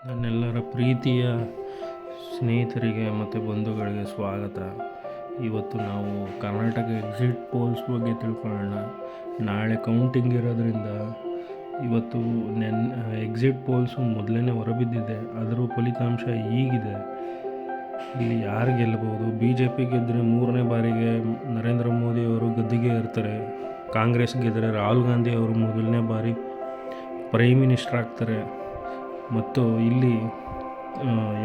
ನನ್ನೆಲ್ಲರ ಪ್ರೀತಿಯ ಸ್ನೇಹಿತರಿಗೆ ಮತ್ತು ಬಂಧುಗಳಿಗೆ ಸ್ವಾಗತ. ಇವತ್ತು ನಾವು ಕರ್ನಾಟಕ ಎಕ್ಸಿಟ್ ಪೋಲ್ಸ್ ಬಗ್ಗೆ ತಿಳ್ಕೊಳ್ಳೋಣ. ನಾಳೆ ಕೌಂಟಿಂಗ್ ಇರೋದ್ರಿಂದ ಇವತ್ತು ಎಕ್ಸಿಟ್ ಪೋಲ್ಸು ಮೊದಲೇ ಹೊರಬಿದ್ದಿದೆ. ಅದರ ಫಲಿತಾಂಶ ಈಗಿದೆ. ಇಲ್ಲಿ ಯಾರು ಗೆಲ್ಲಬಹುದು? BJP ಗೆದ್ದರೆ 3ನೇ ಬಾರಿಗೆ ನರೇಂದ್ರ ಮೋದಿ ಅವರು ಗದ್ದಿಗೆ ಇರ್ತಾರೆ. ಕಾಂಗ್ರೆಸ್ ಗೆದ್ದರೆ ರಾಹುಲ್ ಗಾಂಧಿ ಅವರು ಮೊದಲನೇ ಬಾರಿ ಪ್ರೈಮ್ ಮಿನಿಸ್ಟರ್ ಆಗ್ತಾರೆ. ಮತ್ತು ಇಲ್ಲಿ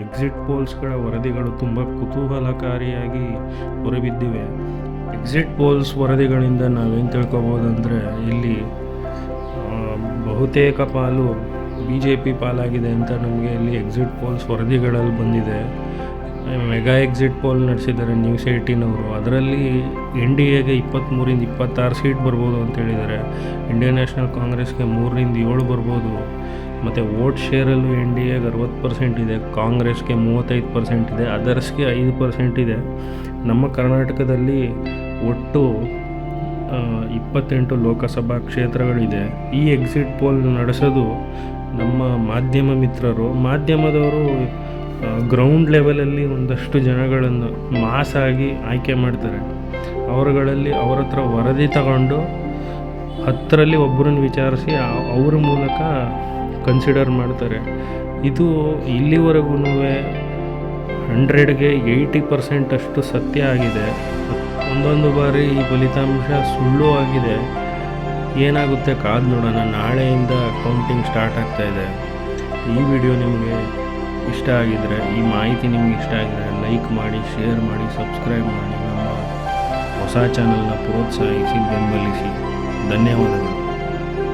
ಎಕ್ಸಿಟ್ ಪೋಲ್ಸ್ಗಳ ವರದಿಗಳು ತುಂಬ ಕುತೂಹಲಕಾರಿಯಾಗಿ ಹೊರಬಿದ್ದಿವೆ. ಎಕ್ಸಿಟ್ ಪೋಲ್ಸ್ ವರದಿಗಳಿಂದ ನಾವೇನು ತಿಳ್ಕೊಬೋದಂದರೆ, ಇಲ್ಲಿ ಬಹುತೇಕ ಪಾಲು BJP ಪಾಲಾಗಿದೆ ಅಂತ ನಮಗೆ ಇಲ್ಲಿ ಎಕ್ಸಿಟ್ ಪೋಲ್ಸ್ ವರದಿಗಳಲ್ಲಿ ಬಂದಿದೆ. ಮೆಗಾ ಎಕ್ಸಿಟ್ ಪೋಲ್ ನಡೆಸಿದ್ದಾರೆ News18 ಅವರು. ಅದರಲ್ಲಿ NDAಗೆ 23ರಿಂದ 26 ಸೀಟ್ ಬರ್ಬೋದು ಅಂತ ಹೇಳಿದ್ದಾರೆ. ಇಂಡಿಯನ್ ನ್ಯಾಷನಲ್ ಕಾಂಗ್ರೆಸ್ಗೆ 3ರಿಂದ 7 ಬರ್ಬೋದು. ಮತ್ತು ವೋಟ್ ಶೇರಲ್ಲೂ NDAಗೆ 60% ಇದೆ, ಕಾಂಗ್ರೆಸ್ಗೆ 35% ಇದೆ, ಅದರ್ಸ್ಗೆ 5% ಇದೆ. ನಮ್ಮ ಕರ್ನಾಟಕದಲ್ಲಿ ಒಟ್ಟು 28 ಲೋಕಸಭಾ ಕ್ಷೇತ್ರಗಳಿದೆ. ಈ ಎಕ್ಸಿಟ್ ಪೋಲ್ ನಡೆಸೋದು ನಮ್ಮ ಮಾಧ್ಯಮ ಮಿತ್ರರು. ಮಾಧ್ಯಮದವರು ಗ್ರೌಂಡ್ ಲೆವೆಲಲ್ಲಿ ಒಂದಷ್ಟು ಜನಗಳನ್ನು ಮಾಸಾಗಿ ಆಯ್ಕೆ ಮಾಡ್ತಾರೆ. ಅವರುಗಳಲ್ಲಿ ಅವ್ರ ಹತ್ರ ವರದಿ ತಗೊಂಡು 10ರಲ್ಲಿ ಒಬ್ಬರನ್ನು ವಿಚಾರಿಸಿ ಅವ್ರ ಮೂಲಕ ಕನ್ಸಿಡರ್ ಮಾಡ್ತಾರೆ. ಇದು ಇಲ್ಲಿವರೆಗೂ 100ಗೆ 80% ಅಷ್ಟು ಸತ್ಯ ಆಗಿದೆ. ಒಂದೊಂದು ಬಾರಿ ಈ ಫಲಿತಾಂಶ ಸುಳ್ಳು ಆಗಿದೆ. ಏನಾಗುತ್ತೆ ಕಾದು ನೋಡೋಣ. ನಾಳೆಯಿಂದ ಕೌಂಟಿಂಗ್ ಸ್ಟಾರ್ಟ್ ಆಗ್ತಾಯಿದೆ. ಈ ವಿಡಿಯೋ ನಿಮಗೆ ಇಷ್ಟ ಆಗಿದರೆ, ಈ ಮಾಹಿತಿ ನಿಮಗೆ ಇಷ್ಟ ಆಗಿದರೆ ಲೈಕ್ ಮಾಡಿ, ಶೇರ್ ಮಾಡಿ, ಸಬ್ಸ್ಕ್ರೈಬ್ ಮಾಡಿ. ನಮ್ಮ ಹೊಸ ಚಾನಲ್ನ ಪ್ರೋತ್ಸಾಹಿಸಿ, ಬೆಂಬಲಿಸಿ. ಧನ್ಯವಾದಗಳು.